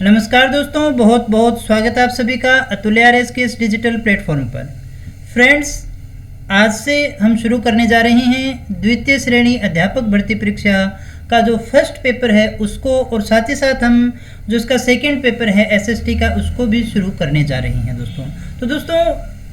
नमस्कार दोस्तों, बहुत बहुत स्वागत है आप सभी का अतुल्य आरएस के इस डिजिटल प्लेटफॉर्म पर। फ्रेंड्स, आज से हम शुरू करने जा रहे हैं द्वितीय श्रेणी अध्यापक भर्ती परीक्षा का जो फर्स्ट पेपर है उसको, और साथ ही साथ हम जो इसका सेकंड पेपर है एसएसटी का उसको भी शुरू करने जा रहे हैं दोस्तों। तो दोस्तों,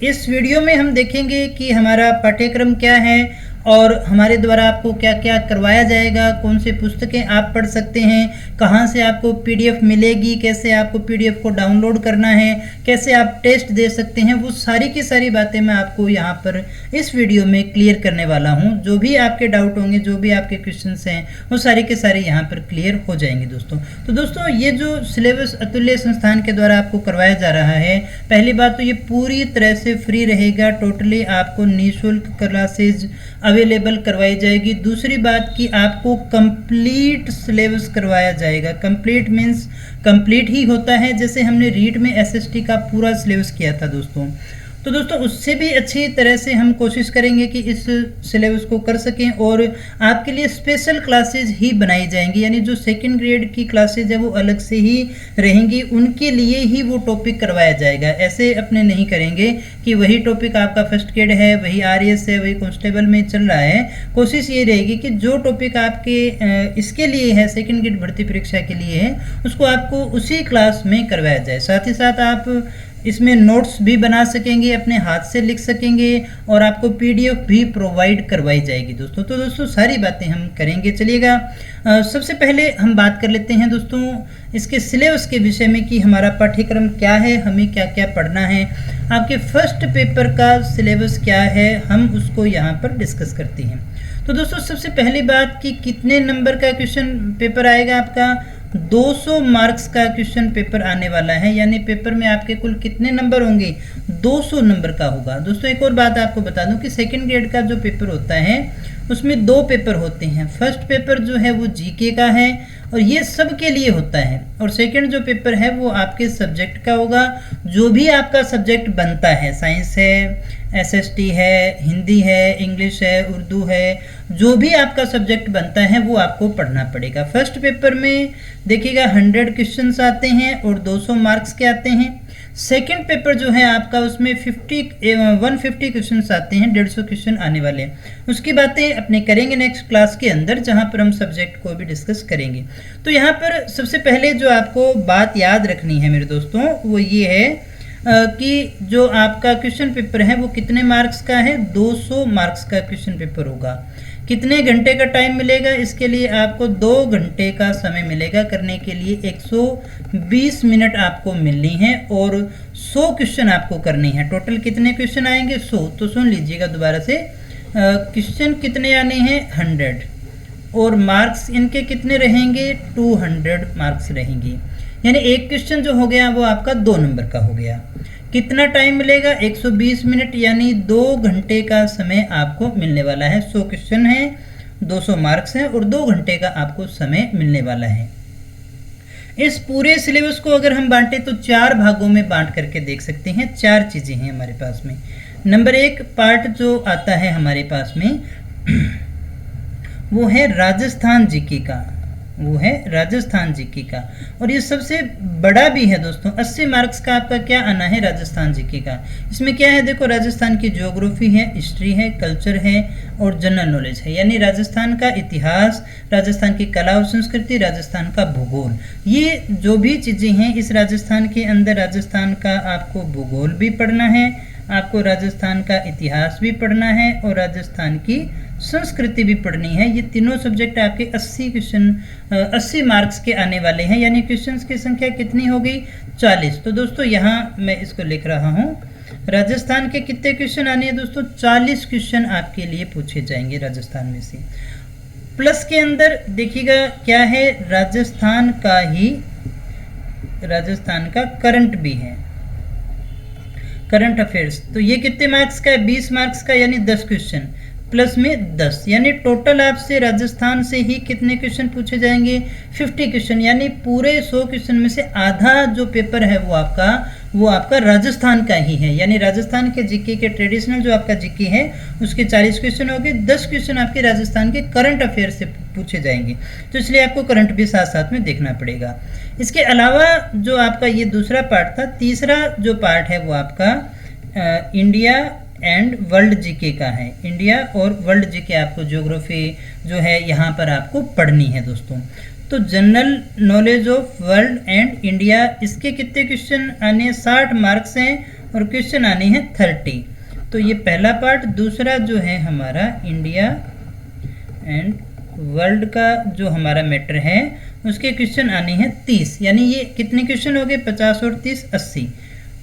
इस वीडियो में हम देखेंगे कि हमारा पाठ्यक्रम क्या है और हमारे द्वारा आपको क्या क्या करवाया जाएगा, कौन सी पुस्तकें आप पढ़ सकते हैं, कहां से आपको पीडीएफ मिलेगी, कैसे आपको पीडीएफ को डाउनलोड करना है, कैसे आप टेस्ट दे सकते हैं, वो सारी की सारी बातें मैं आपको यहां पर इस वीडियो में क्लियर करने वाला हूं। जो भी आपके डाउट होंगे, जो भी आपके क्वेश्चंस हैं, वो सारे के सारे यहाँ पर क्लियर हो जाएंगे दोस्तों। तो दोस्तों, ये जो सिलेबस अतुल्य संस्थान के द्वारा आपको करवाया जा रहा है, पहली बात तो ये पूरी तरह से फ्री रहेगा, टोटली आपको निःशुल्क क्लासेज अवेलेबल करवाई जाएगी। दूसरी बात कि आपको कंप्लीट सिलेबस करवाया जाएगा। कंप्लीट मीन्स कंप्लीट ही होता है, जैसे हमने रीट में एसएसटी का पूरा सिलेबस किया था दोस्तों। तो दोस्तों, उससे भी अच्छी तरह से हम कोशिश करेंगे कि इस सिलेबस को कर सकें, और आपके लिए स्पेशल क्लासेज ही बनाई जाएंगी, यानी जो सेकंड ग्रेड की क्लासेज है वो अलग से ही रहेंगी, उनके लिए ही वो टॉपिक करवाया जाएगा। ऐसे अपने नहीं करेंगे कि वही टॉपिक आपका फर्स्ट ग्रेड है, वही आरएएस है, वही कांस्टेबल में चल रहा है। कोशिश ये रहेगी कि जो टॉपिक आपके इसके लिए है, सेकंड ग्रेड भर्ती परीक्षा के लिए है, उसको आपको उसी क्लास में करवाया जाए। साथ ही साथ आप इसमें नोट्स भी बना सकेंगे, अपने हाथ से लिख सकेंगे, और आपको पीडीएफ भी प्रोवाइड करवाई जाएगी दोस्तों। तो दोस्तों, सारी बातें हम करेंगे। चलिएगा, सबसे पहले हम बात कर लेते हैं दोस्तों इसके सिलेबस के विषय में कि हमारा पाठ्यक्रम क्या है, हमें क्या क्या पढ़ना है, आपके फर्स्ट पेपर का सिलेबस क्या है, हम उसको यहाँ पर डिस्कस करते हैं। तो दोस्तों, सबसे पहली बात कि कितने नंबर का क्वेश्चन पेपर आएगा आपका। 200 मार्क्स का क्वेश्चन पेपर आने वाला है, यानी पेपर में आपके कुल कितने नंबर होंगे, 200 नंबर का होगा दोस्तों। एक और बात आपको बता दूं कि सेकंड ग्रेड का जो पेपर होता है उसमें 2 पेपर होते हैं। फर्स्ट पेपर जो है वो जीके का है और ये सब के लिए होता है, और सेकंड जो पेपर है वो आपके सब्जेक्ट का होगा। जो भी आपका सब्जेक्ट बनता है, साइंस है, एसएसटी है, हिंदी है, इंग्लिश है, उर्दू है, जो भी आपका सब्जेक्ट बनता है वो आपको पढ़ना पड़ेगा। फर्स्ट पेपर में देखिएगा 100 क्वेश्चंस आते हैं और 200 मार्क्स के आते हैं। सेकंड पेपर जो है आपका उसमें 150 क्वेश्चंस आते हैं, 150 क्वेश्चन आने वाले हैं। उसकी बातें अपने करेंगे नेक्स्ट क्लास के अंदर, जहां पर हम सब्जेक्ट को भी डिस्कस करेंगे। तो यहाँ पर सबसे पहले जो आपको बात याद रखनी है मेरे दोस्तों, वो ये है कि जो आपका क्वेश्चन पेपर है वो कितने मार्क्स का है, 200 मार्क्स का क्वेश्चन पेपर होगा। कितने घंटे का टाइम मिलेगा, इसके लिए आपको 2 घंटे का समय मिलेगा करने के लिए। 120 मिनट आपको मिलनी है और 100 क्वेश्चन आपको करने हैं। टोटल कितने क्वेश्चन आएंगे, 100। तो सुन लीजिएगा दोबारा से, क्वेश्चन कितने आने हैं, 100, और मार्क्स इनके कितने रहेंगे, 200 मार्क्स रहेंगे। यानी एक क्वेश्चन जो हो गया वो आपका 2 नंबर का हो गया। कितना टाइम मिलेगा, 120 मिनट, यानी 2 घंटे का समय आपको मिलने वाला है। 100 क्वेश्चन है, 200 मार्क्स है और 2 घंटे का आपको समय मिलने वाला है। इस पूरे सिलेबस को अगर हम बांटे तो 4 भागों में बांट करके देख सकते हैं। 4 चीज़ें हैं हमारे पास में। नंबर 1 पार्ट जो आता है हमारे पास में वो है राजस्थान जीके का, वो है राजस्थान जीके का, और ये सबसे बड़ा भी है दोस्तों। 80 मार्क्स का आपका क्या आना है, राजस्थान जीके का। इसमें क्या है, देखो, राजस्थान की ज्योग्राफी है, हिस्ट्री है, कल्चर है और जनरल नॉलेज है, यानी राजस्थान का इतिहास, राजस्थान की कला और संस्कृति, राजस्थान का भूगोल। ये जो भी चीज़ें हैं इस राजस्थान के अंदर, राजस्थान का आपको भूगोल भी पढ़ना है, आपको राजस्थान का इतिहास भी पढ़ना है और राजस्थान की संस्कृति भी पढ़नी है। ये तीनों सब्जेक्ट आपके 80 मार्क्स के आने वाले हैं, यानी क्वेश्चंस की संख्या कितनी हो गई, 40। तो दोस्तों, यहाँ मैं इसको लिख रहा हूँ, राजस्थान के कितने क्वेश्चन आने हैं दोस्तों, 40 क्वेश्चन आपके लिए पूछे जाएंगे राजस्थान में से। प्लस के अंदर देखिएगा क्या है, राजस्थान का करंट भी है, करंट अफेयर्स। तो ये कितने मार्क्स का है, 20 मार्क्स का, यानी 10 क्वेश्चन प्लस में 10, यानी टोटल आपसे राजस्थान से ही कितने क्वेश्चन पूछे जाएंगे, 50 क्वेश्चन, यानी पूरे 100 क्वेश्चन में से आधा जो पेपर है वो आपका राजस्थान का ही है। यानी राजस्थान के जीके के ट्रेडिशनल जो आपका जीके है उसके 40 क्वेश्चन हो गए, 10 क्वेश्चन आपके राजस्थान के करंट अफेयर से पूछे जाएंगे, तो इसलिए आपको करंट भी साथ साथ में देखना पड़ेगा। इसके अलावा जो आपका ये दूसरा पार्ट था, तीसरा जो पार्ट है वो आपका इंडिया एंड वर्ल्ड जीके का है। इंडिया और वर्ल्ड जीके आपको ज्योग्राफी जो है यहाँ पर आपको पढ़नी है दोस्तों। तो general knowledge of world and India, इसके कितने क्वेश्चन आने हैं? 60 मार्क्स हैं और क्वेश्चन आने हैं 30। तो ये पहला पार्ट। दूसरा जो है हमारा इंडिया एंड वर्ल्ड का जो हमारा मैटर है उसके क्वेश्चन आने हैं 30, यानी ये कितने क्वेश्चन हो गए? 50 और 30 80।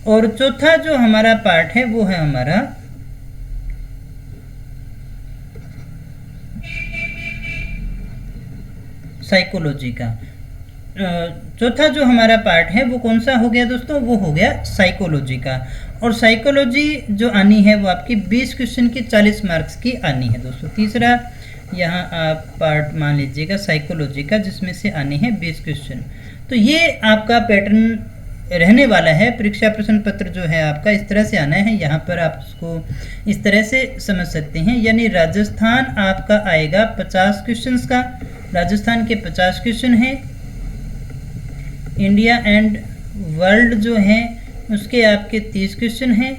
और चौथा जो हमारा पार्ट है वो है हमारा साइकोलॉजी का। चौथा जो हमारा पार्ट है वो कौन सा हो गया दोस्तों? वो हो गया साइकोलॉजी का। और साइकोलॉजी जो आनी है वो आपकी 20 क्वेश्चन की 40 मार्क्स की आनी है दोस्तों। तीसरा यहाँ आप पार्ट मान लीजिएगा साइकोलॉजी का, जिसमें से आने हैं 20 क्वेश्चन। तो ये आपका पैटर्न रहने वाला है। परीक्षा प्रश्न पत्र जो है आपका इस तरह से आना है, यहाँ पर आप उसको इस तरह से समझ सकते हैं। यानी राजस्थान आपका आएगा 50 क्वेश्चंस का, राजस्थान के 50 क्वेश्चन हैं। इंडिया एंड वर्ल्ड जो है उसके आपके 30 क्वेश्चन हैं,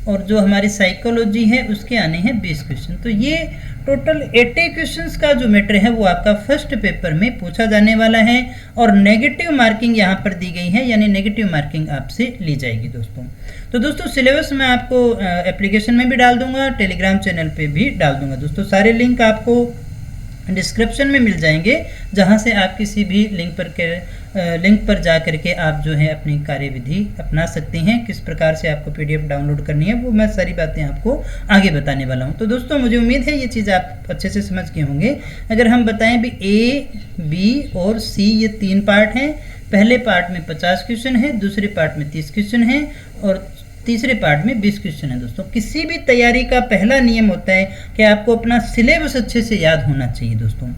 और जो हमारी साइकोलॉजी है उसके आने हैं 20 क्वेश्चन। तो ये टोटल 80 क्वेश्चंस का जो मैटर है वो आपका फर्स्ट पेपर में पूछा जाने वाला है, और नेगेटिव मार्किंग यहाँ पर दी गई है, यानी नेगेटिव मार्किंग आपसे ली जाएगी दोस्तों। तो दोस्तों सिलेबस मैं आपको एप्लीकेशन में भी डाल दूंगा, टेलीग्राम चैनल पे भी डाल दूंगा दोस्तों। सारे लिंक आपको डिस्क्रिप्शन में मिल जाएंगे, जहां से आप किसी भी लिंक पर जा करके आप जो है अपनी कार्यविधि अपना सकते हैं। किस प्रकार से आपको पीडीएफ डाउनलोड करनी है वो मैं सारी बातें आपको आगे बताने वाला हूं। तो दोस्तों मुझे उम्मीद है ये चीज़ आप अच्छे से समझ गए होंगे। अगर हम बताएं भी ए, बी और सी ये 3 पार्ट हैं। पहले पार्ट में 50 क्वेश्चन है, दूसरे पार्ट में 30 क्वेश्चन है, और तीसरे पार्ट में 20 क्वेश्चन है दोस्तों। किसी भी तैयारी का पहला नियम होता है कि आपको अपना सिलेबस अच्छे से याद होना चाहिए दोस्तों।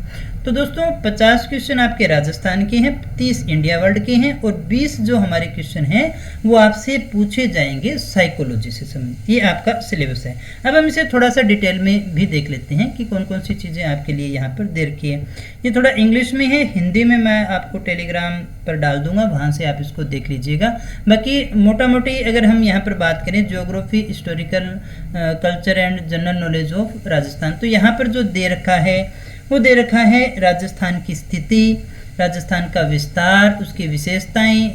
तो दोस्तों 50 क्वेश्चन आपके राजस्थान के हैं, 30 इंडिया वर्ल्ड के हैं, और 20 जो हमारे क्वेश्चन हैं वो आपसे पूछे जाएंगे साइकोलॉजी से संबंधित। ये आपका सिलेबस है। अब हम इसे थोड़ा सा डिटेल में भी देख लेते हैं कि कौन कौन सी चीज़ें आपके लिए यहाँ पर दे रखी है। ये थोड़ा इंग्लिश में है, हिंदी में मैं आपको टेलीग्राम पर डाल दूंगा, वहाँ से आप इसको देख लीजिएगा। बाकी मोटा मोटी अगर हम यहाँ पर बात करें geography, historical, culture and general knowledge of Rajasthan, तो यहाँ पर जो दे रखा है वो दे रखा है राजस्थान की स्थिति, राजस्थान का विस्तार, उसकी विशेषताएं,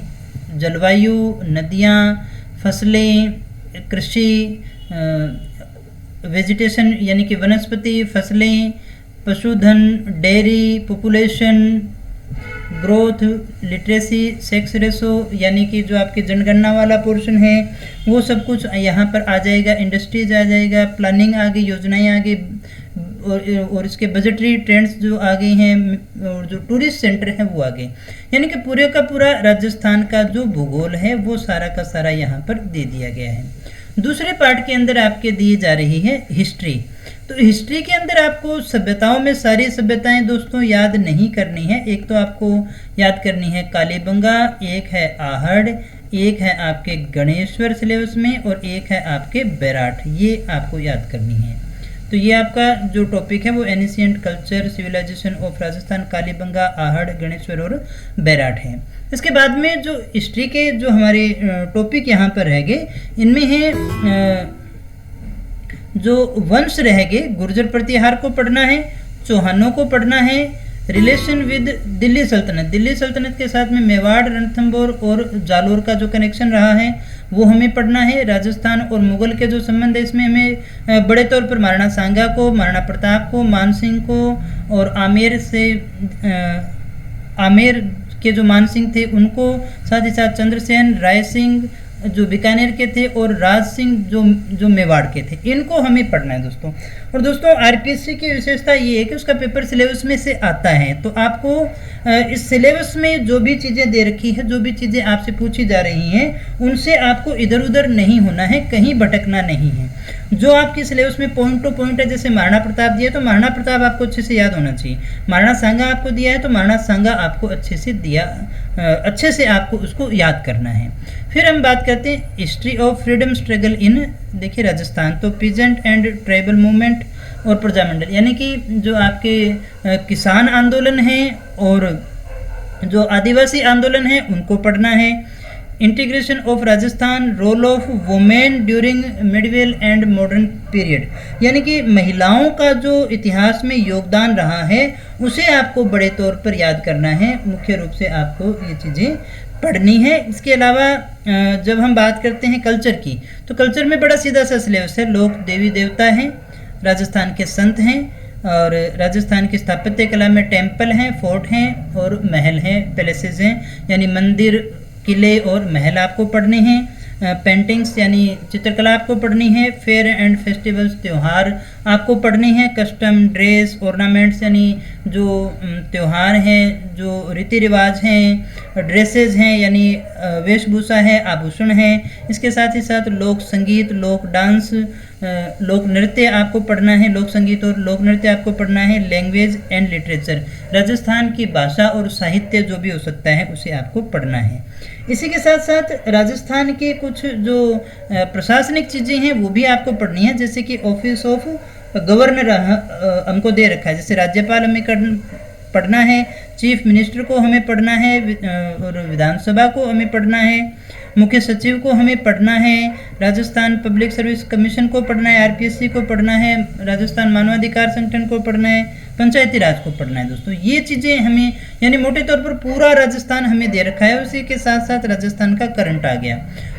जलवायु, नदियाँ, फसलें, कृषि, वेजिटेशन यानी कि वनस्पति, फसलें, पशुधन, dairy, population, growth, literacy, sex ratio यानी कि जो आपके जनगणना वाला पोर्शन है वो सब कुछ यहाँ पर आ जाएगा। इंडस्ट्रीज आ जाएगा, प्लानिंग आ गई, योजनाएं आ गई, और इसके बजटरी ट्रेंड्स जो आ गए हैं, और जो टूरिस्ट सेंटर है वो आ गए। यानी कि पूरे का पूरा राजस्थान का जो भूगोल है वो सारा का सारा यहाँ पर दे दिया गया है। दूसरे पार्ट के अंदर आपके दी जा रही है हिस्ट्री। तो हिस्ट्री के अंदर आपको सभ्यताओं में सारी सभ्यताएं दोस्तों याद नहीं करनी है। एक तो आपको याद करनी है कालीबंगा, एक है आहड़, एक है आपके गणेश्वर सिलेबस में, और एक है आपके बैराठ। ये आपको याद करनी है। तो ये आपका जो टॉपिक है वो ancient culture civilization of Rajasthan, Kalibanga, Ahar, Ganeshwar और बैराठ है। इसके बाद में जो हिस्ट्री के जो हमारे टॉपिक यहाँ पर रह गए, इनमें है जो वंश रह गए, गुर्जर प्रतिहार को पढ़ना है, चौहानों को पढ़ना है, रिलेशन विद दिल्ली सल्तनत, दिल्ली सल्तनत के साथ में मेवाड़, रणथंभौर और जालोर का जो कनेक्शन रहा है वो हमें पढ़ना है। राजस्थान और मुगल के जो संबंध है इसमें हमें बड़े तौर पर महाराणा सांगा को, महाराणा प्रताप को, मानसिंह को, और आमेर के जो मानसिंह थे उनको, साथ ही साथ चंद्रसेन, राय सिंह जो बीकानेर के थे, और राज सिंह जो मेवाड़ के थे, इनको हमें पढ़ना है दोस्तों। और दोस्तों आरपीएससी की विशेषता ये है कि उसका पेपर सिलेबस में से आता है। तो आपको इस सिलेबस में जो भी चीज़ें दे रखी है, जो भी चीज़ें आपसे पूछी जा रही हैं, उनसे आपको इधर उधर नहीं होना है, कहीं भटकना नहीं है। जो आपके सिलेबस में पॉइंट टू पॉइंट है, जैसे महाराणा प्रताप दिया तो महाराणा प्रताप आपको अच्छे से याद होना चाहिए। महाराणा सांगा आपको दिया है तो महाराणा सांगा आपको अच्छे से आपको उसको याद करना है। फिर हम बात करते हैं history of freedom struggle in, देखिए राजस्थान, तो पीजेंट एंड ट्राइबल मूवमेंट, और प्रजामंडल, यानी कि जो आपके किसान आंदोलन हैं और जो आदिवासी आंदोलन है उनको पढ़ना है। Integration of Rajasthan, role of women during medieval and modern period, यानी कि महिलाओं का जो इतिहास में योगदान रहा है उसे आपको बड़े तौर पर याद करना है। मुख्य रूप से आपको ये चीज़ें पढ़नी है। इसके अलावा जब हम बात करते हैं कल्चर की, तो कल्चर में बड़ा सीधा सा सिलेबस है। लोक देवी देवता हैं, राजस्थान के संत हैं, और राजस्थान की स्थापत्य कला में टेम्पल हैं, फोर्ट हैं और महल हैं, पैलेसेस हैं, यानी मंदिर, किले और महल आपको पढ़ने हैं। पेंटिंग्स यानी चित्रकला आपको पढ़नी है। फेयर एंड फेस्टिवल्स, त्यौहार आपको पढ़ने हैं। कस्टम, ड्रेस, ऑर्नामेंट्स यानी जो त्यौहार हैं, जो रीति रिवाज हैं, ड्रेसेस हैं यानी वेशभूषा है, आभूषण हैं। इसके साथ ही साथ लोक संगीत, लोक डांस, लोक नृत्य आपको पढ़ना है। लोक संगीत और लोक नृत्य आपको पढ़ना है। लैंग्वेज एंड लिटरेचर, राजस्थान की भाषा और साहित्य जो भी हो सकता है उसे आपको पढ़ना है। इसी के साथ साथ राजस्थान के कुछ जो प्रशासनिक चीज़ें हैं वो भी आपको पढ़नी है, जैसे कि ऑफिस ऑफ गवर्नर हमको दे रखा है, जैसे राज्यपाल हमें पढ़ना है, चीफ मिनिस्टर को हमें पढ़ना है, और विधानसभा को हमें पढ़ना है, मुख्य सचिव को हमें पढ़ना है, राजस्थान पब्लिक सर्विस कमीशन को पढ़ना है, आरपीएससी को पढ़ना है, राजस्थान मानवाधिकार संगठन को पढ़ना है, पंचायती राज को पढ़ना है। दोस्तों ये चीज़ें हमें, यानी मोटे तौर पर पूरा राजस्थान हमें दे रखा है। उसी के साथ साथ राजस्थान का करंट आ गया।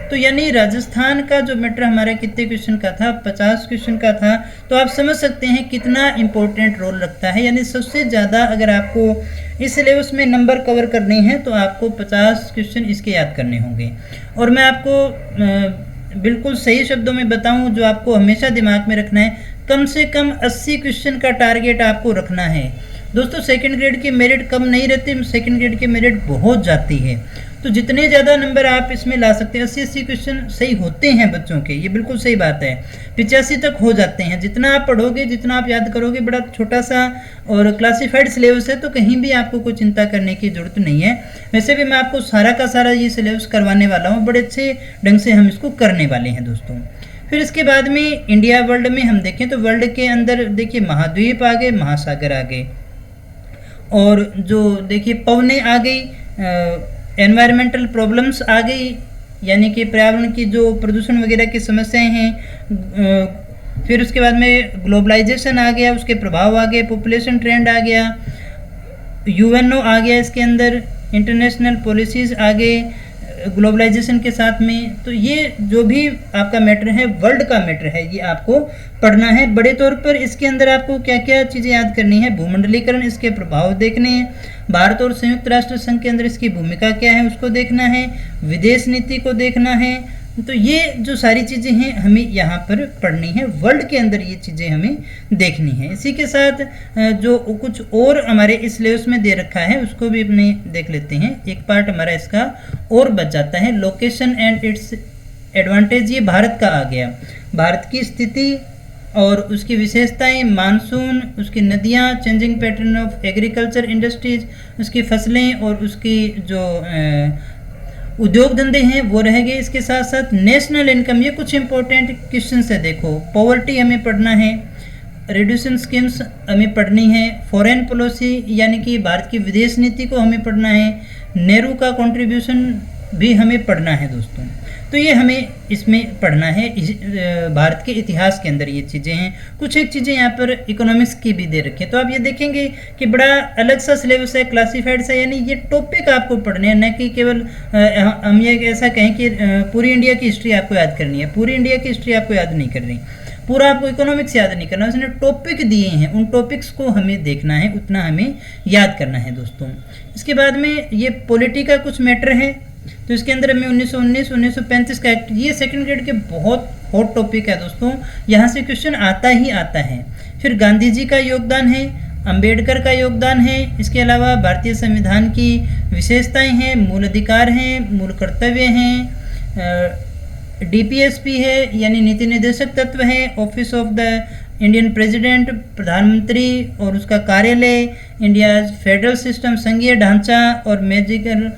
तो यानी राजस्थान का जो मैटर हमारा कितने क्वेश्चन का था, 50 क्वेश्चन का था। तो आप समझ सकते हैं कितना इंपॉर्टेंट रोल रखता है। यानी सबसे ज़्यादा अगर आपको इस सिलेबस में नंबर कवर करने हैं तो आपको 50 क्वेश्चन इसके याद करने होंगे। और मैं आपको बिल्कुल सही शब्दों में बताऊं, जो आपको हमेशा दिमाग में रखना है, कम से कम 80 क्वेश्चन का टारगेट आपको रखना है। दोस्तों सेकंड ग्रेड की मेरिट कम नहीं रहती, सेकंड ग्रेड की मेरिट बहुत जाती है। तो जितने ज़्यादा नंबर आप इसमें ला सकते हैं, 80 क्वेश्चन सही होते हैं बच्चों के, ये बिल्कुल सही बात है। 85 तक हो जाते हैं। जितना आप पढ़ोगे, जितना आप याद करोगे, बड़ा छोटा सा और क्लासिफाइड सिलेबस है, तो कहीं भी आपको कोई चिंता करने की ज़रूरत नहीं है। वैसे भी मैं आपको सारा का सारा ये सिलेबस करवाने वाला हूँ, बड़े अच्छे ढंग से हम इसको करने वाले हैं दोस्तों। फिर इसके बाद में इंडिया वर्ल्ड में हम देखें तो वर्ल्ड के अंदर देखिए महाद्वीप आ गए, महासागर आ गए, और जो देखिए पवनें आ गई, एनवायरमेंटल प्रॉब्लम्स आ गई, यानी कि पर्यावरण की जो प्रदूषण वगैरह की समस्याएं हैं। फिर उसके बाद में ग्लोबलाइजेशन आ गया, उसके प्रभाव आ गए, पॉपुलेशन ट्रेंड आ गया, यूएनओ आ गया, इसके अंदर इंटरनेशनल पॉलिसीज़ आ गए ग्लोबलाइजेशन के साथ में। तो ये जो भी आपका मैटर है, वर्ल्ड का मैटर है, ये आपको पढ़ना है बड़े तौर पर। इसके अंदर आपको क्या क्या चीज़ें याद करनी है, भूमंडलीकरण, इसके प्रभाव देखने हैं, भारत और संयुक्त राष्ट्र संघ के अंदर इसकी भूमिका क्या है उसको देखना है, विदेश नीति को देखना है। तो ये जो सारी चीज़ें हैं हमें यहाँ पर पढ़नी है, वर्ल्ड के अंदर ये चीज़ें हमें देखनी है। इसी के साथ जो कुछ और हमारे इस सिलेबस में दे रखा है उसको भी अपने देख लेते हैं। एक पार्ट हमारा इसका और बच जाता है, लोकेशन एंड इट्स एडवांटेज। ये भारत का आ गया, भारत की स्थिति और उसकी विशेषताएं, मानसून, उसकी नदियाँ, changing pattern of agriculture industries, उसकी फसलें और उसकी जो उद्योग धंधे हैं वो रह गए। इसके साथ साथ नेशनल इनकम, ये कुछ इंपॉर्टेंट क्वेश्चन है। देखो पॉवर्टी हमें पढ़ना है, रिड्यूशन स्कीम्स हमें पढ़नी है, फॉरेन पॉलिसी यानी कि भारत की विदेश नीति को हमें पढ़ना है, नेहरू का कंट्रीब्यूशन भी हमें पढ़ना है दोस्तों। तो ये हमें इसमें पढ़ना है, भारत के इतिहास के अंदर ये चीज़ें हैं। कुछ एक चीज़ें यहाँ पर इकोनॉमिक्स की भी दे रखी है। तो आप ये देखेंगे कि बड़ा अलग सा सिलेबस है, क्लासिफाइड सा, यानी ये टॉपिक आपको पढ़ने हैं, न कि केवल हम ये ऐसा कहें कि पूरी इंडिया की हिस्ट्री आपको याद करनी है। पूरी इंडिया की हिस्ट्री आपको याद नहीं करनी, पूरा आपको इकोनॉमिक्स याद नहीं करना, उसने टॉपिक दिए हैं, उन टॉपिक्स को हमें देखना है, उतना हमें याद करना है दोस्तों। इसके बाद में ये पॉलिटी का कुछ मैटर है, तो इसके अंदर हमें 1919 1935 का एक्ट, ये सेकंड ग्रेड के बहुत हॉट टॉपिक है दोस्तों, यहाँ से क्वेश्चन आता ही आता है। फिर गांधी जी का योगदान है, अंबेडकर का योगदान है, इसके अलावा भारतीय संविधान की विशेषताएं हैं, मूल अधिकार हैं, मूल कर्तव्य हैं, डीपीएसपी है यानी नीति निर्देशक तत्व है, office of the Indian president, प्रधानमंत्री और उसका कार्यालय, इंडिया फेडरल सिस्टम, संघीय ढांचा, और मेजर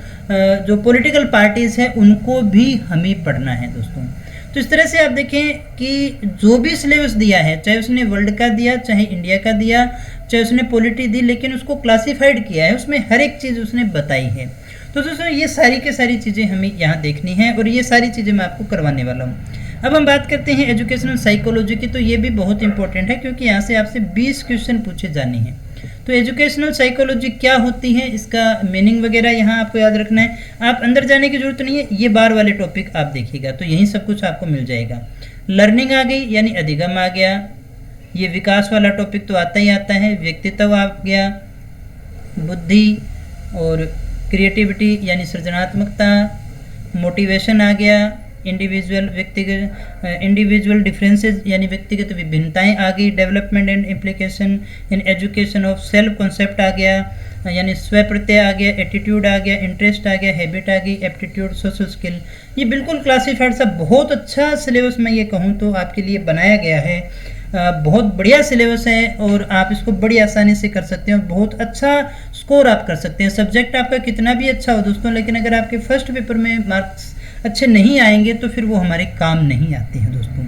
जो पॉलिटिकल पार्टीज़ हैं उनको भी हमें पढ़ना है दोस्तों। तो इस तरह से आप देखें कि जो भी सिलेबस दिया है, चाहे उसने वर्ल्ड का दिया, चाहे इंडिया का दिया, चाहे उसने पॉलिटी दी, लेकिन उसको क्लासिफाइड किया है, उसमें हर एक चीज़ उसने बताई है। तो दोस्तों ये सारी की सारी चीज़ें हमें यहाँ देखनी है और ये सारी चीज़ें मैं आपको करवाने वाला हूँ। अब हम बात करते हैं एजुकेशनल साइकोलॉजी की, तो ये भी बहुत इंपॉर्टेंट है क्योंकि यहाँ से आपसे 20 क्वेश्चन पूछे जाने हैं। तो एजुकेशनल साइकोलॉजी क्या होती है, इसका मीनिंग वगैरह यहाँ आपको याद रखना है। आप अंदर जाने की जरूरत नहीं है, ये बार वाले टॉपिक आप देखिएगा तो यहीं सब कुछ आपको मिल जाएगा। लर्निंग आ गई यानी अधिगम आ गया, ये विकास वाला टॉपिक तो आता ही आता है। व्यक्तित्व आ गया, बुद्धि और क्रिएटिविटी यानी सृजनात्मकता, मोटिवेशन आ गया, इंडिविजुअल डिफरेंसेस यानी व्यक्तिगत विभिन्नताएं आ गई, development and implication in education of self concept आ गया यानी स्व प्रत्यय आ गया, एटीट्यूड आ गया, इंटरेस्ट आ गया, हैबिट आ गई, एप्टीट्यूड, सोशल स्किल। ये बिल्कुल क्लासिफाइड सा बहुत अच्छा सिलेबस मैं ये कहूँ तो आपके लिए बनाया गया है। बहुत बढ़िया सिलेबस है और आप इसको बड़ी आसानी से कर सकते हैं, बहुत अच्छा स्कोर आप कर सकते हैं। सब्जेक्ट आपका कितना भी अच्छा हो दोस्तों, लेकिन अगर आपके फर्स्ट पेपर में मार्क्स अच्छे नहीं आएंगे तो फिर वो हमारे काम नहीं आते हैं दोस्तों।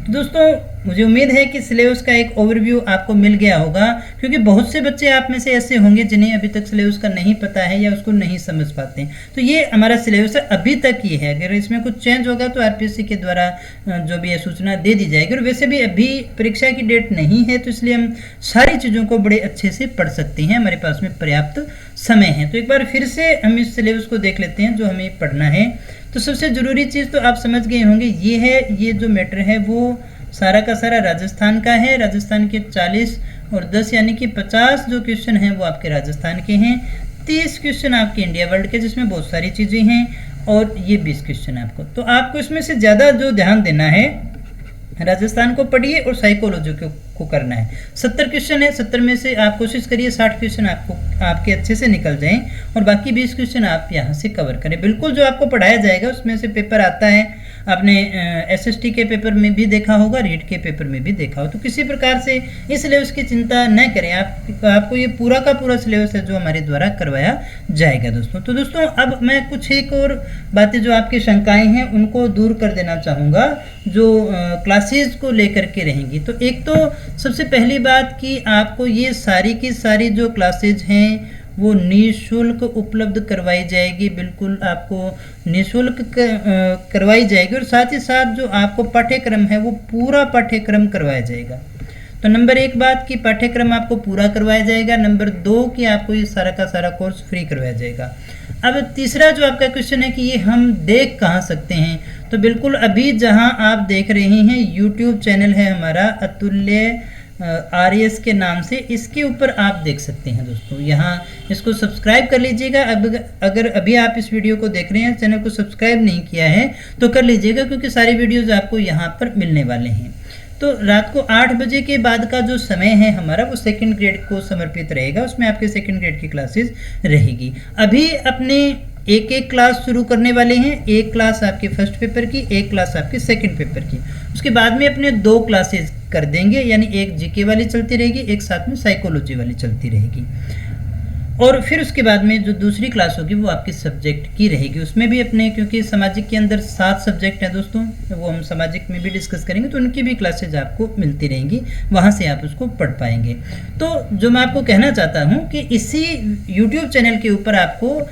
तो दोस्तों मुझे उम्मीद है कि सिलेबस का एक ओवरव्यू आपको मिल गया होगा, क्योंकि बहुत से बच्चे आप में से ऐसे होंगे जिन्हें अभी तक सिलेबस का नहीं पता है या उसको नहीं समझ पाते हैं। तो ये हमारा सिलेबस अभी तक ये है, अगर इसमें कुछ चेंज होगा तो आरपीएससी के द्वारा जो भी है सूचना दे दी जाएगी। और वैसे भी अभी परीक्षा की डेट नहीं है तो इसलिए हम सारी चीज़ों को बड़े अच्छे से पढ़ सकते हैं, हमारे पास में पर्याप्त समय है। तो एक बार फिर से हम इस सिलेबस को देख लेते हैं जो हमें पढ़ना है। तो सबसे ज़रूरी चीज़ तो आप समझ गए होंगे, ये है, ये जो मैटर है वो सारा का सारा राजस्थान का है। राजस्थान के 40 और 10 यानी कि 50 जो क्वेश्चन हैं वो आपके राजस्थान के हैं, 30 क्वेश्चन आपके इंडिया वर्ल्ड के जिसमें बहुत सारी चीज़ें हैं, और ये 20 क्वेश्चन आपको। तो आपको इसमें से ज़्यादा जो ध्यान देना है, राजस्थान को पढ़िए और साइकोलॉजी को करना है। 70 क्वेश्चन है, 70 में से आप कोशिश करिए 60 क्वेश्चन आपके अच्छे से निकल जाएं और बाकी 20 क्वेश्चन आप यहाँ से कवर करें। बिल्कुल जो आपको पढ़ाया जाएगा उसमें से पेपर आता है, आपने एसएसटी के पेपर में भी देखा होगा, रीट के पेपर में भी देखा हो। तो किसी प्रकार से इस सिलेबस की चिंता न करें, आपको ये पूरा का पूरा सिलेबस है जो हमारे द्वारा करवाया जाएगा दोस्तों। तो दोस्तों अब मैं कुछ एक और बातें जो आपकी शंकाएं हैं उनको दूर कर देना चाहूँगा जो क्लासेज को लेकर के रहेंगी। तो एक तो सबसे पहली बात कि आपको ये सारी की सारी जो क्लासेज हैं वो निःशुल्क उपलब्ध करवाई जाएगी, बिल्कुल आपको निःशुल्क करवाई जाएगी। और साथ ही साथ जो आपको पाठ्यक्रम है वो पूरा पाठ्यक्रम करवाया जाएगा। तो नंबर 1 बात कि पाठ्यक्रम आपको पूरा करवाया जाएगा, नंबर 2 कि आपको ये सारा का सारा कोर्स फ्री करवाया जाएगा। अब तीसरा जो आपका क्वेश्चन है कि ये हम देख कहाँ सकते हैं, तो बिल्कुल अभी जहाँ आप देख रहे हैं यूट्यूब चैनल है हमारा अतुल्य RAS के नाम से, इसके ऊपर आप देख सकते हैं दोस्तों। यहाँ इसको सब्सक्राइब कर लीजिएगा। अब अगर अभी आप इस वीडियो को देख रहे हैं, चैनल को सब्सक्राइब नहीं किया है तो कर लीजिएगा, क्योंकि सारी वीडियोज़ आपको यहाँ पर मिलने वाले हैं। तो रात को 8 बजे के बाद का जो समय है हमारा वो सेकंड ग्रेड को समर्पित रहेगा, उसमें आपके सेकंड ग्रेड की क्लासेस रहेगी। अभी अपने एक क्लास शुरू करने वाले हैं, एक क्लास आपके फर्स्ट पेपर की, एक क्लास आपके सेकंड पेपर की। उसके बाद में अपने 2 क्लासेस कर देंगे, यानी एक जीके वाली चलती रहेगी, एक साथ में साइकोलॉजी वाली चलती रहेगी। और फिर उसके बाद में जो दूसरी क्लास होगी वो आपकी सब्जेक्ट की रहेगी, उसमें भी अपने, क्योंकि सामाजिक के अंदर 7 सब्जेक्ट हैं दोस्तों, वो हम सामाजिक में भी डिस्कस करेंगे, तो उनकी भी क्लासेज आपको मिलती रहेंगी, वहाँ से आप उसको पढ़ पाएंगे। तो जो मैं आपको कहना चाहता हूँ कि इसी यूट्यूब चैनल के ऊपर आपको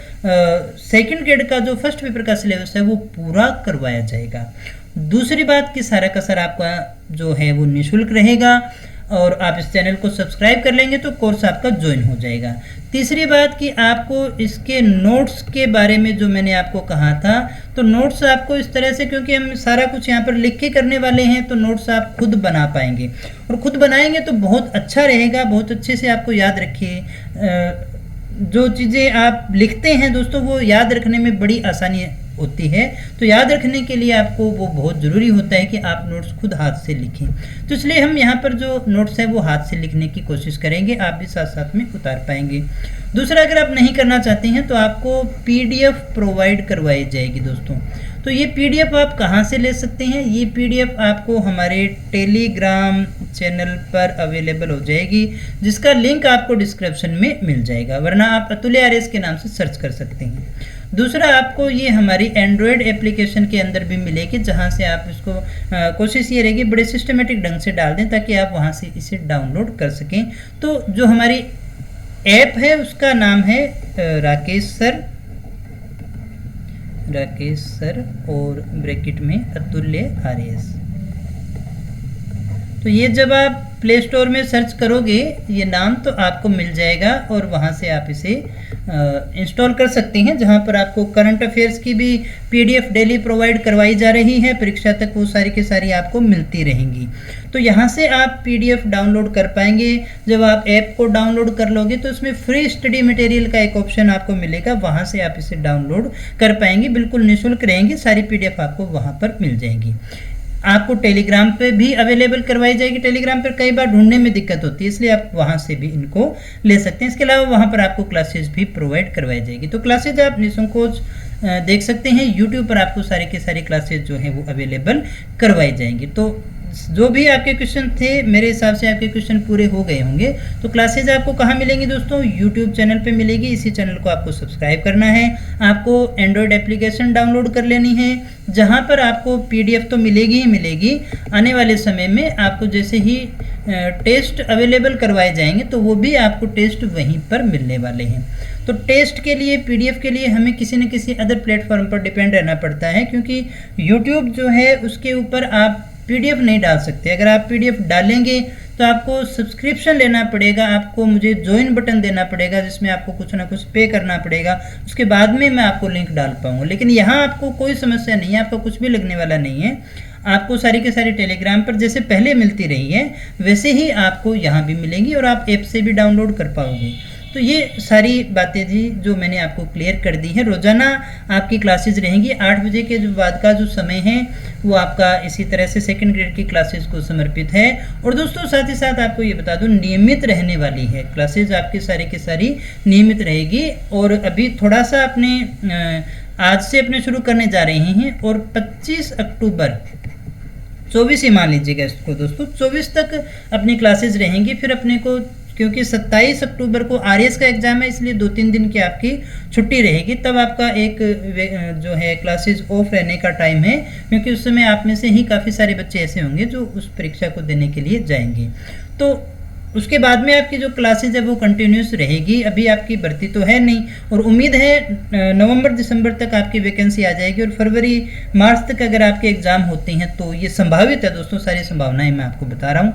सेकेंड ग्रेड का जो फर्स्ट पेपर का सिलेबस है वो पूरा करवाया जाएगा। दूसरी बात कि सारा का सारा आपका जो है वो निःशुल्क रहेगा, और आप इस चैनल को सब्सक्राइब कर लेंगे तो कोर्स आपका ज्वाइन हो जाएगा। तीसरी बात कि आपको इसके नोट्स के बारे में जो मैंने आपको कहा था, तो नोट्स आपको इस तरह से, क्योंकि हम सारा कुछ यहाँ पर लिख के करने वाले हैं, तो नोट्स आप खुद बना पाएंगे, और खुद बनाएंगे तो बहुत अच्छा रहेगा, बहुत अच्छे से आपको याद रखिए। जो चीज़ें आप लिखते हैं दोस्तों वो याद रखने में बड़ी आसानी होती है, तो याद रखने के लिए आपको वो बहुत ज़रूरी होता है कि आप नोट्स खुद हाथ से लिखें। तो इसलिए हम यहाँ पर जो नोट्स है वो हाथ से लिखने की कोशिश करेंगे, आप भी साथ साथ में उतार पाएंगे। दूसरा, अगर आप नहीं करना चाहते हैं तो आपको पीडीएफ प्रोवाइड करवाई जाएगी दोस्तों। तो ये पीडीएफ आप कहाँ से ले सकते हैं? ये पीडीएफ आपको हमारे टेलीग्राम चैनल पर अवेलेबल हो जाएगी, जिसका लिंक आपको डिस्क्रिप्शन में मिल जाएगा, वरना आप अतुल्य आरएस के नाम से सर्च कर सकते हैं। दूसरा, आपको ये हमारी एंड्रॉयड एप्लीकेशन के अंदर भी मिलेगी, जहाँ से आप इसको कोशिश ये रहेगी बड़े सिस्टमेटिक ढंग से डाल दें ताकि आप वहाँ से इसे डाउनलोड कर सकें। तो जो हमारी ऐप है उसका नाम है राकेश सर और ब्रैकेट में अतुल्य आरएस। तो ये जब आप प्ले स्टोर में सर्च करोगे ये नाम तो आपको मिल जाएगा और वहाँ से आप इसे इंस्टॉल कर सकते हैं, जहाँ पर आपको करंट अफेयर्स की भी पीडीएफ डेली प्रोवाइड करवाई जा रही है। परीक्षा तक वो सारी की सारी आपको मिलती रहेंगी। तो यहाँ से आप पीडीएफ डाउनलोड कर पाएंगे। जब आप ऐप को डाउनलोड कर लोगे तो उसमें फ्री स्टडी मटेरियल का एक ऑप्शन आपको मिलेगा, वहाँ से आप इसे डाउनलोड कर पाएंगे। बिल्कुल निःशुल्क रहेंगी, सारी पीडीएफ आपको वहाँ पर मिल जाएंगी। आपको टेलीग्राम पे भी अवेलेबल करवाई जाएगी। टेलीग्राम पर कई बार ढूंढने में दिक्कत होती है, इसलिए आप वहाँ से भी इनको ले सकते हैं। इसके अलावा वहाँ पर आपको क्लासेस भी प्रोवाइड करवाई जाएगी। तो क्लासेज आप निसंकोच देख सकते हैं। यूट्यूब पर आपको सारी के सारी क्लासेज जो हैं वो अवेलेबल करवाई जाएंगी। तो जो भी आपके क्वेश्चन थे, मेरे हिसाब से आपके क्वेश्चन पूरे हो गए होंगे। तो क्लासेज आपको कहाँ मिलेंगी दोस्तों? यूट्यूब चैनल पे मिलेगी। इसी चैनल को आपको सब्सक्राइब करना है। आपको एंड्रॉयड एप्लीकेशन डाउनलोड कर लेनी है, जहाँ पर आपको पीडीएफ तो मिलेगी ही मिलेगी। आने वाले समय में आपको जैसे ही टेस्ट अवेलेबल करवाए जाएंगे तो वो भी आपको टेस्ट वहीं पर मिलने वाले हैं। तो टेस्ट के लिए, पीडीएफ के लिए हमें किसी न किसी अदर प्लेटफॉर्म पर डिपेंड रहना पड़ता है, क्योंकि यूट्यूब जो है उसके ऊपर आप पीडीएफ नहीं डाल सकते। अगर आप पीडीएफ डालेंगे तो आपको सब्सक्रिप्शन लेना पड़ेगा, आपको मुझे ज्वाइन बटन देना पड़ेगा, जिसमें आपको कुछ ना कुछ पे करना पड़ेगा। उसके बाद में मैं आपको लिंक डाल पाऊंगा। लेकिन यहाँ आपको कोई समस्या नहीं है, आपको कुछ भी लगने वाला नहीं है। आपको सारी के सारी टेलीग्राम पर जैसे पहले मिलती रही है वैसे ही आपको यहाँ भी मिलेंगी और आप ऐप से भी डाउनलोड कर पाओगे। तो ये सारी बातें थी जो मैंने आपको क्लियर कर दी है। रोज़ाना आपकी क्लासेस रहेंगी। 8 बजे के जो बाद का जो समय है वो आपका इसी तरह से सेकंड ग्रेड की क्लासेस को समर्पित है। और दोस्तों साथ ही साथ आपको ये बता दूं, नियमित रहने वाली है क्लासेस, आपकी सारी की सारी नियमित रहेगी। और अभी थोड़ा सा अपने आज से अपने शुरू करने जा रहे हैं और 25 अक्टूबर 24 ही मान लीजिएगा इसको दोस्तों, 24 तक अपनी क्लासेस रहेंगी। फिर अपने को, क्योंकि 27 अक्टूबर को आरएस का एग्जाम है, इसलिए 2-3 दिन की आपकी छुट्टी रहेगी। तब आपका एक जो है क्लासेस ऑफ रहने का टाइम है, क्योंकि उस समय आप में से ही काफ़ी सारे बच्चे ऐसे होंगे जो उस परीक्षा को देने के लिए जाएंगे। तो उसके बाद में आपकी जो क्लासेज है वो कंटिन्यूस रहेगी। अभी आपकी भर्ती तो है नहीं, और उम्मीद है नवंबर दिसंबर तक आपकी वैकेंसी आ जाएगी और फरवरी मार्च तक अगर आपके एग्ज़ाम होते हैं तो ये संभावित है दोस्तों। सारी संभावनाएं मैं आपको बता रहा हूँ।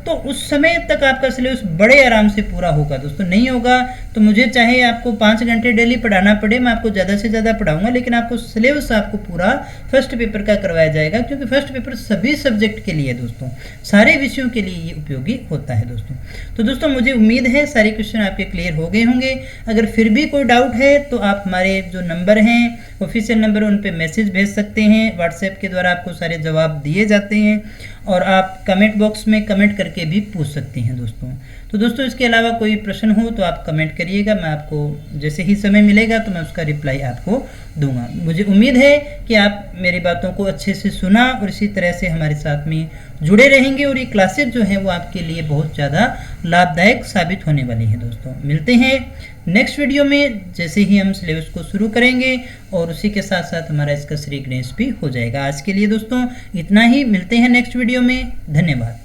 तो उस समय तक आपका सिलेबस बड़े आराम से पूरा होगा दोस्तों। नहीं होगा तो मुझे चाहे आपको 5 घंटे डेली पढ़ाना पड़े, मैं आपको ज़्यादा से ज़्यादा पढ़ाऊंगा, लेकिन आपको सिलेबस आपको पूरा फर्स्ट पेपर का करवाया जाएगा, क्योंकि फर्स्ट पेपर सभी सब्जेक्ट के लिए दोस्तों, सारे विषयों के लिए ये उपयोगी होता है दोस्तों। तो दोस्तों मुझे उम्मीद है सारे क्वेश्चन आपके क्लियर हो गए होंगे। अगर फिर भी कोई डाउट है तो आप हमारे जो नंबर हैं, ऑफिशियल नंबर, उन पर मैसेज भेज सकते हैं। व्हाट्सएप के द्वारा आपको सारे जवाब दिए जाते हैं, और आप कमेंट बॉक्स में कमेंट करके भी पूछ सकते हैं दोस्तों। तो दोस्तों इसके अलावा कोई प्रश्न हो तो आप कमेंट करिएगा, मैं आपको जैसे ही समय मिलेगा तो मैं उसका रिप्लाई आपको दूंगा। मुझे उम्मीद है कि आप मेरी बातों को अच्छे से सुना और इसी तरह से हमारे साथ में जुड़े रहेंगे, और ये क्लासेज जो है वो आपके लिए बहुत ज़्यादा लाभदायक साबित होने वाली है दोस्तों। मिलते हैं नेक्स्ट वीडियो में, जैसे ही हम सिलेबस को शुरू करेंगे, और उसी के साथ साथ हमारा इसका श्री गणेश भी हो जाएगा। आज के लिए दोस्तों इतना ही, मिलते हैं नेक्स्ट वीडियो में। धन्यवाद।